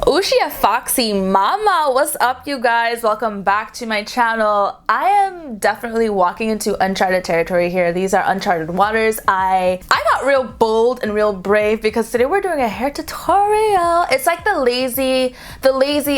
Ushia Foxy Mama, what's up you guys? Welcome back to my channel. I am definitely walking into uncharted territory here. These are uncharted waters. I got real bold and real brave because today we're doing a hair tutorial. It's like the lazy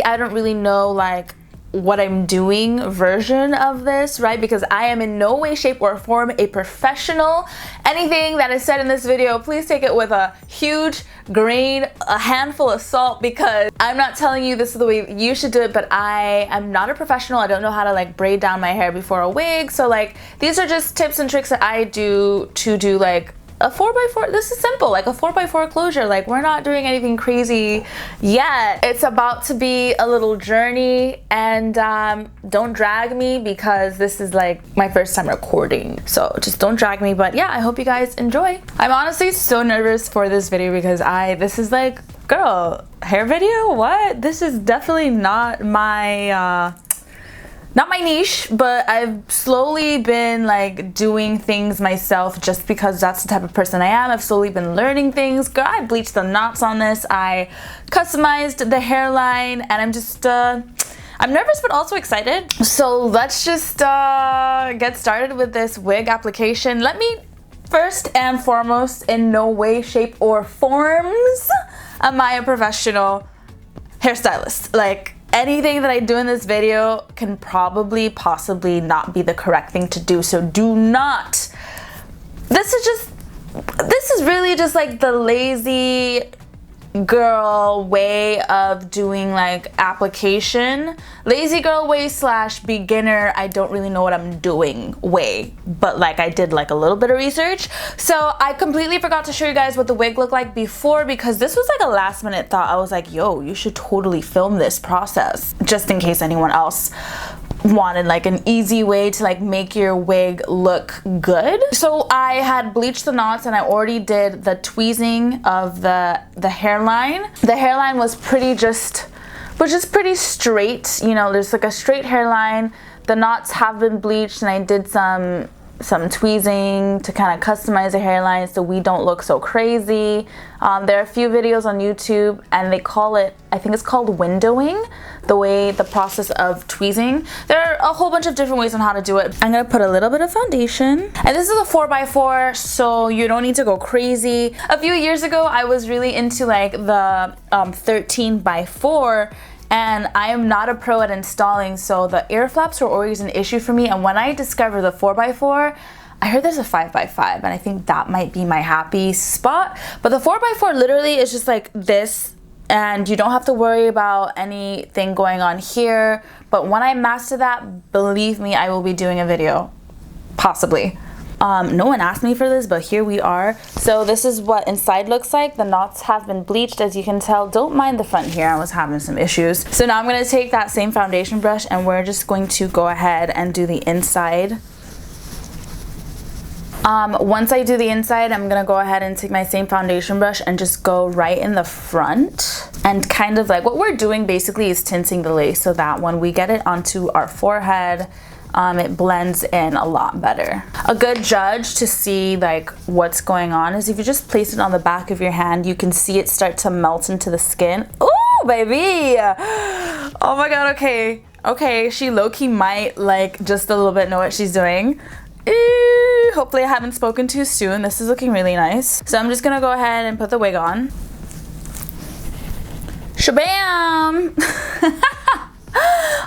I don't really know like what I'm doing version of this, right? Because I am in no way, shape, or form a professional. Anything that is said in this video, please take it with a huge grain, a handful of salt, because I'm not telling you this is the way you should do it, but I am not a professional. I don't know how to like braid down my hair before a wig. So like these are just tips and tricks that I do to do like a 4x4. This is simple, like a 4x4 closure. Like we're not doing anything crazy yet. It's about to be a little journey, and don't drag me because this is like my first time recording, so just don't drag me. But yeah, I hope you guys enjoy. I'm honestly so nervous for this video because this is like, girl, hair video? What? This is definitely not my niche, but I've slowly been like doing things myself just because that's the type of person I am. I've slowly been learning things. Girl, I bleached the knots on this. I customized the hairline, and I'm just I'm nervous but also excited. So let's just get started with this wig application. Let me first and foremost, in no way, shape, or forms am I a professional hairstylist. Like anything that I do in this video can possibly not be the correct thing to do, so do not. This is really just like the lazy girl way of doing like application. Lazy girl way / beginner, I don't really know what I'm doing way, but like I did like a little bit of research. So I completely forgot to show you guys what the wig looked like before, because this was like a last minute thought. I was like, yo, you should totally film this process just in case anyone else wanted like an easy way to like make your wig look good. So I had bleached the knots and I already did the tweezing of the hairline. The hairline was just pretty straight, you know, there's like a straight hairline. The knots have been bleached, and I did some tweezing to kind of customize the hairline so we don't look so crazy. There are a few videos on YouTube, and they call it, I think it's called windowing, the process of tweezing. There are a whole bunch of different ways on how to do it. I'm gonna put a little bit of foundation, and this is a 4x4, so you don't need to go crazy. A few years ago, I was really into like the 13x4, and I am not a pro at installing, so the ear flaps were always an issue for me. And when I discovered the 4x4, I heard there's a 5x5, and I think that might be my happy spot. But the 4x4 literally is just like this, and you don't have to worry about anything going on here. But when I master that, believe me, I will be doing a video, possibly. No one asked me for this, but here we are. So this is what inside looks like. The knots have been bleached, as you can tell. Don't mind the front here, I was having some issues. So now I'm going to take that same foundation brush, and we're just going to go ahead and do the inside. Once I do the inside, I'm gonna go ahead and take my same foundation brush and just go right in the front, and kind of like what we're doing basically is tinting the lace so that when we get it onto our forehead, it blends in a lot better. A good judge to see like what's going on is if you just place it on the back of your hand, you can see it start to melt into the skin. Ooh, baby! Oh my god, okay, she low-key might like just a little bit know what she's doing. Hopefully I haven't spoken too soon. This is looking really nice. So I'm just gonna go ahead and put the wig on. Shabam!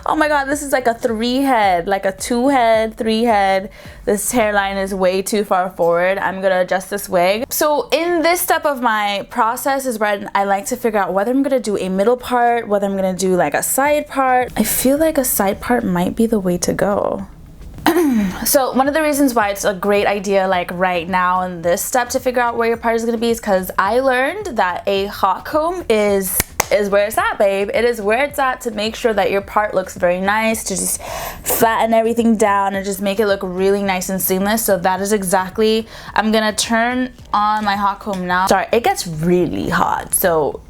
Oh my god, this is like a 3-head, like a 2-head, 3-head. This hairline is way too far forward. I'm gonna adjust this wig. So in this step of my process is where I like to figure out whether I'm gonna do a middle part, whether I'm gonna do like a side part. I feel like a side part might be the way to go. So one of the reasons why it's a great idea like right now in this step to figure out where your part is going to be is because I learned that a hot comb is where it's at, babe. It is where it's at to make sure that your part looks very nice, to just flatten everything down and just make it look really nice and seamless. So that is exactly, I'm gonna turn on my hot comb now. Sorry, it gets really hot, so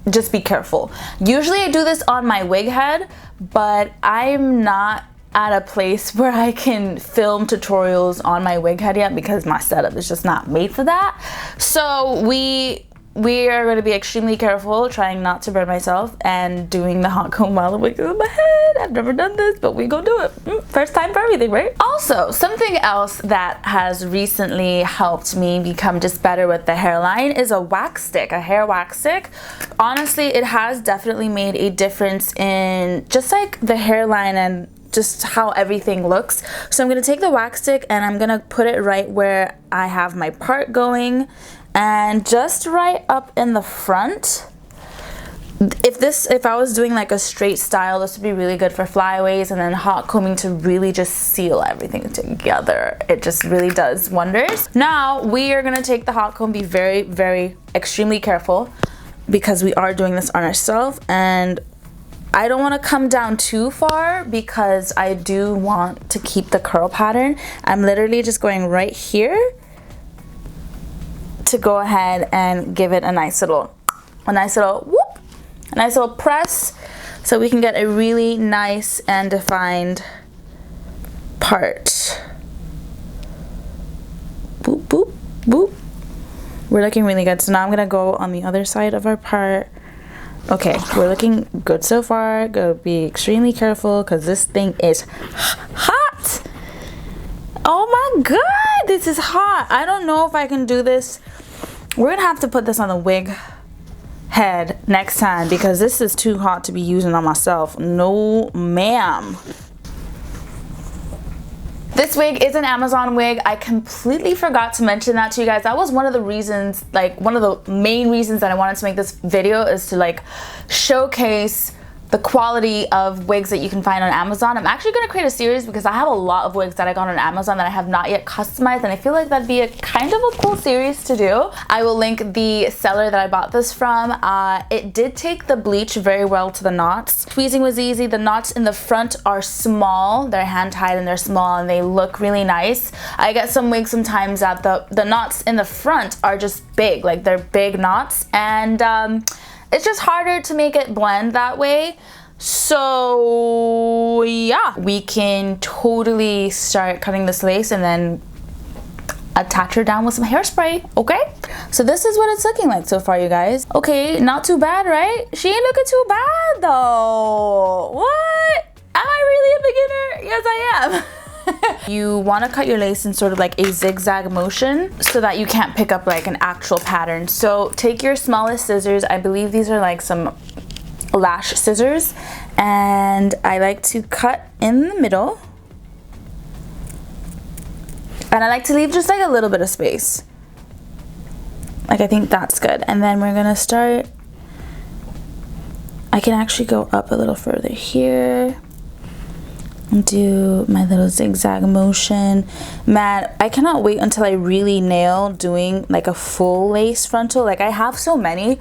just be careful. Usually I do this on my wig head, but I'm not at a place where I can film tutorials on my wig head yet because my setup is just not made for that. So we we are going to be extremely careful, trying not to burn myself, and doing the hot comb while the wig is on my head. I've never done this, but we gonna do it. First time for everything, right? Also, something else that has recently helped me become just better with the hairline is a wax stick, a hair wax stick. Honestly, it has definitely made a difference in just like the hairline and just how everything looks. So I'm gonna take the wax stick and I'm gonna put it right where I have my part going, and just right up in the front. If I was doing like a straight style, this would be really good for flyaways, and then hot combing to really just seal everything together. It just really does wonders. Now we are gonna take the hot comb, be very, very extremely careful because we are doing this on ourselves, and I don't want to come down too far because I do want to keep the curl pattern. I'm literally just going right here to go ahead and give it a nice little whoop, a nice little press, so we can get a really nice and defined part. Boop, boop, boop. We're looking really good. So now I'm gonna go on the other side of our part. Okay, we're looking good so far. Gotta be extremely careful because this thing is hot. Oh my god, this is hot. I don't know if I can do this. We're gonna have to put this on the wig head next time because this is too hot to be using on myself. No ma'am. This wig is an Amazon wig. I completely forgot to mention that to you guys. That was one of the reasons, like one of the main reasons that I wanted to make this video, is to like showcase the quality of wigs that you can find on Amazon. I'm actually going to create a series because I have a lot of wigs that I got on Amazon that I have not yet customized, and I feel like that'd be a kind of a cool series to do. I will link the seller that I bought this from. It did take the bleach very well to the knots. Tweezing was easy. The knots in the front are small. They're hand tied and they're small and they look really nice. I get some wigs sometimes that the knots in the front are just big, like they're big knots, and it's just harder to make it blend that way. So yeah, we can totally start cutting this lace and then attach her down with some hairspray, okay? So this is what it's looking like so far, you guys. Okay, not too bad, right? She ain't looking too bad though. What? Am I really a beginner? Yes, I am. You want to cut your lace in sort of like a zigzag motion so that you can't pick up like an actual pattern. So take your smallest scissors. I believe these are like some lash scissors, and I like to cut in the middle, and I like to leave just like a little bit of space. Like, I think that's good. And then we're gonna start, I can actually go up a little further here and do my little zigzag motion. Man, I cannot wait until I really nail doing like a full lace frontal. Like, I have so many,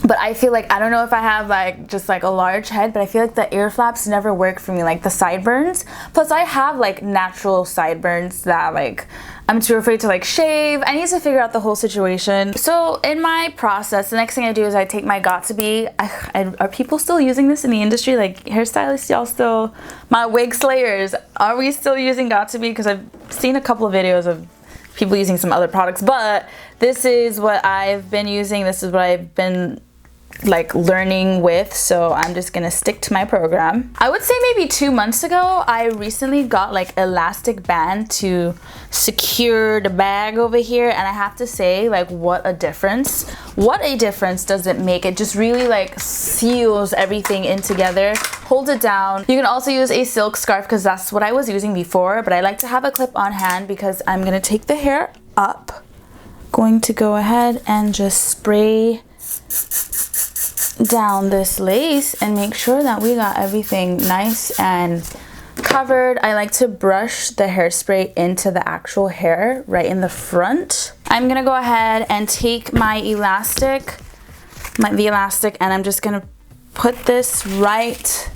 but I feel like, I don't know if I have like just like a large head, but I feel like the ear flaps never work for me, like the sideburns. Plus I have like natural sideburns that like I'm too afraid to like shave. I need to figure out the whole situation. So in my process, the next thing I do is I take my Got2b. Are people still using this in the industry? Like, hairstylists, y'all still, my wig slayers, are we still using Got2b? Because I've seen a couple of videos of people using some other products, but this is what I've been using. This is what I've been like learning with, so I'm just gonna stick to my program. I would say maybe 2 months ago, I recently got like elastic band to secure the bag over here, and I have to say, like, what a difference does it make. It just really like seals everything in together, holds it down. You can also use a silk scarf because that's what I was using before, but I like to have a clip on hand because I'm gonna take the hair up, going to go ahead and just spray down this lace and make sure that we got everything nice and covered. I like to brush the hairspray into the actual hair right in the front. I'm gonna go ahead and take my elastic, and I'm just gonna put this right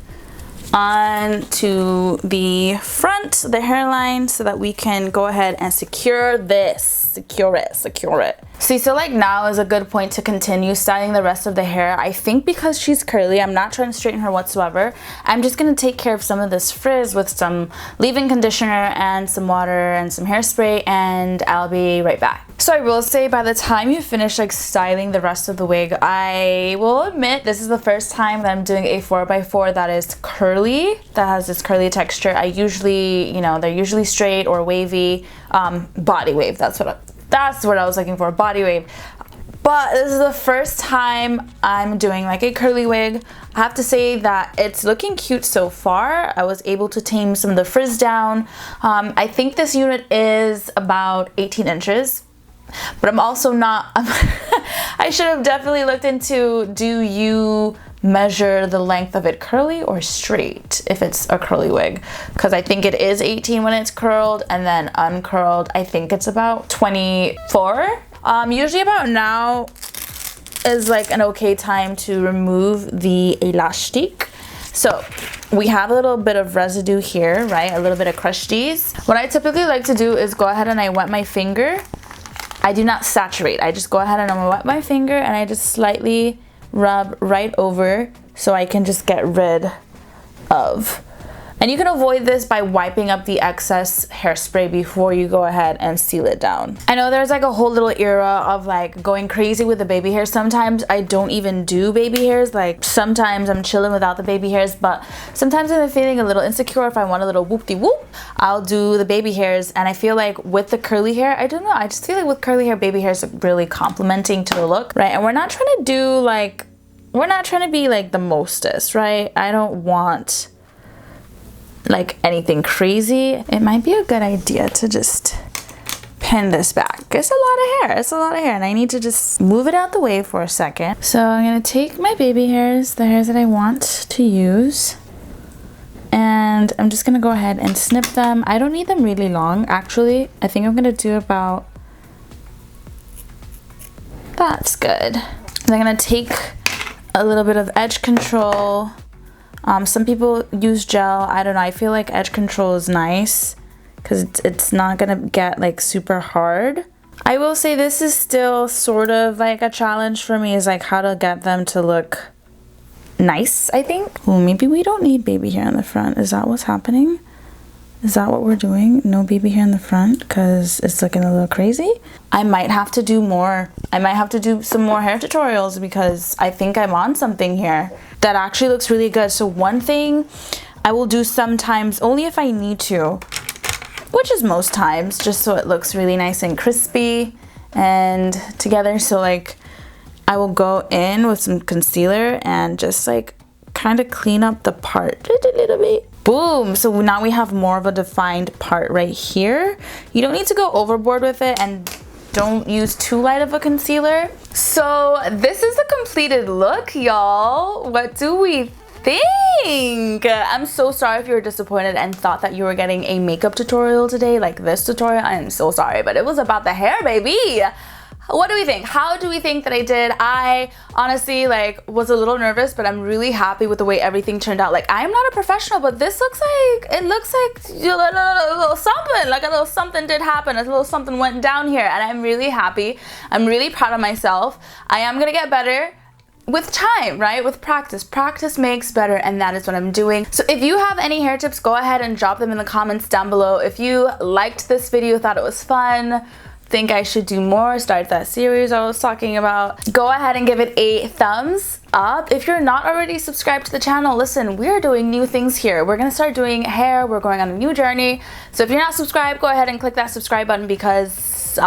onto the front, the hairline, so that we can go ahead and secure this. Secure it. So you feel like now is a good point to continue styling the rest of the hair. I think because she's curly, I'm not trying to straighten her whatsoever. I'm just going to take care of some of this frizz with some leave-in conditioner and some water and some hairspray, and I'll be right back. So I will say, by the time you finish like styling the rest of the wig, I will admit this is the first time that I'm doing a 4x4 that is curly, that has this curly texture. I usually, you know, they're usually straight or wavy, body wave. That's what I was looking for, body wave. But this is the first time I'm doing like a curly wig. I have to say that it's looking cute so far. I was able to tame some of the frizz down. I think this unit is about 18 inches. But I'm also not, I should have definitely looked into, do you measure the length of it curly or straight if it's a curly wig? Because I think it is 18 when it's curled, and then uncurled, I think it's about 24. Usually about now is like an okay time to remove the elastic. So we have a little bit of residue here, right? A little bit of crushed cheese. What I typically like to do is go ahead and I wet my finger. I do not saturate. I just go ahead and I'm gonna wet my finger and I just slightly rub right over so I can just get rid of. And you can avoid this by wiping up the excess hairspray before you go ahead and seal it down. I know there's like a whole little era of like going crazy with the baby hairs. Sometimes I don't even do baby hairs. Like sometimes I'm chilling without the baby hairs, but sometimes when I'm feeling a little insecure, if I want a little whoop-de-whoop, I'll do the baby hairs. And I feel like with the curly hair, I don't know, I just feel like with curly hair, baby hairs are really complementing to the look, right? And we're not trying to do like, we're not trying to be like the mostest, right? I don't want like anything crazy. It might be a good idea to just pin this back. It's a lot of hair. It's a lot of hair, and I need to just move it out the way for a second. So I'm gonna take my baby hairs, the hairs that I want to use, and I'm just gonna go ahead and snip them. I don't need them really long, actually. I think I'm gonna do about, that's good. And I'm gonna take a little bit of edge control. Some people use gel. I don't know. I feel like edge control is nice because it's not gonna get like super hard. I will say this is still sort of like a challenge for me, is like how to get them to look nice, I think. Well, maybe we don't need baby hair in the front. Is that what's happening? Is that what we're doing? No baby hair in the front because it's looking a little crazy? I might have to do more. I might have to do some more hair tutorials because I think I'm on something here that actually looks really good. So one thing I will do sometimes, only if I need to, which is most times, just so it looks really nice and crispy and together. So like I will go in with some concealer and just like kind of clean up the part a little bit. Boom! So now we have more of a defined part right here. You don't need to go overboard with it, and don't use too light of a concealer. So this is the completed look, y'all. What do we think? I'm so sorry if you were disappointed and thought that you were getting a makeup tutorial today, like this tutorial. I am so sorry, but it was about the hair, baby. What do we think? How do we think that I did? I honestly like was a little nervous, but I'm really happy with the way everything turned out. Like, I'm not a professional, but this looks like, it looks like a little something, like a little something did happen. A little something went down here, and I'm really happy. I'm really proud of myself. I am gonna get better with time, right? With practice. Practice makes better, and that is what I'm doing. So if you have any hair tips, go ahead and drop them in the comments down below. If you liked this video, thought it was fun, think I should do more, start that series I was talking about, go ahead and give it a thumbs up. If you're not already subscribed to the channel, listen, we're doing new things here. We're gonna start doing hair. We're going on a new journey. So if you're not subscribed, go ahead and click that subscribe button because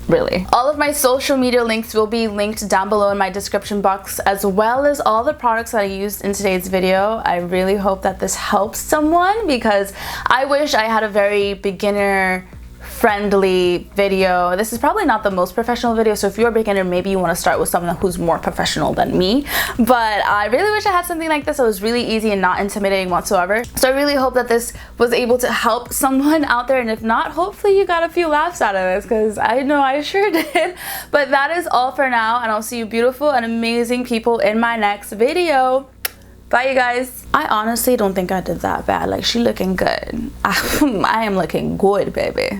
really. All of my social media links will be linked down below in my description box, as well as all the products that I used in today's video. I really hope that this helps someone because I wish I had a very beginner friendly video. This is probably not the most professional video, so if you're a beginner, maybe you want to start with someone who's more professional than me. But I really wish I had something like this that was really easy and not intimidating whatsoever. So I really hope that this was able to help someone out there, and if not, hopefully you got a few laughs out of this because I know I sure did. But that is all for now, and I'll see you beautiful and amazing people in my next video. Bye, you guys. I honestly don't think I did that bad. Like, she looking good. I am looking good, baby.